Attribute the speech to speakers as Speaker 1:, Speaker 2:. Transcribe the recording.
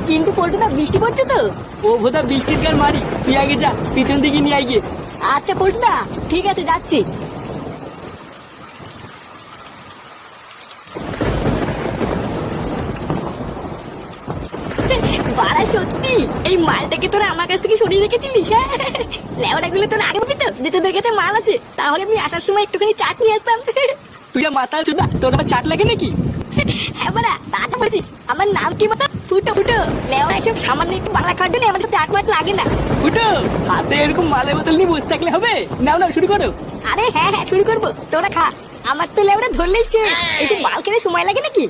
Speaker 1: কিন্তু পড়তো না, বৃষ্টি পড়ছে তো।
Speaker 2: ও ভোদা বৃষ্টির কার মারি, তুই আগে যা, পিছন দিকে নিয়ে আই গিয়ে।
Speaker 1: আচ্ছা পড়তো না, ঠিক আছে যাচ্ছি। বাড়া সত্যি এই মালটাকে তোরা আমার কাছ থেকে সরিয়ে রেখেছিলিস? হ্যাঁ, লেওড়া গুলো তোরা আগে বলি তো যে তোদের কাছে মাল আছে, তাহলে আমি আসার সময় একটুখানি চাট নিয়ে আসতাম।
Speaker 2: তুই যা মাতাল চোদা, তোর আবার চাট লাগে নাকি?
Speaker 1: হ্যাঁ বাড়া, তা তো বলছিস। আমার নাম কি বলতো? ফুটো ফুটো। লেওড়া এসব সামান্য একটু বাংলা খাওয়ার জন্য আমার তো চাট মাট লাগে না।
Speaker 2: উঠো, হাতে এরকম মালের বোতল নিয়ে বসে থাকলে হবে? নাও নাও, শুরু করো।
Speaker 1: আরে হ্যাঁ হ্যাঁ, শুরু করবো, তোরা খা। আমার তো লেওড়া ধরলেই শেষ, এই যে মাল খেতে সময় লাগে নাকি?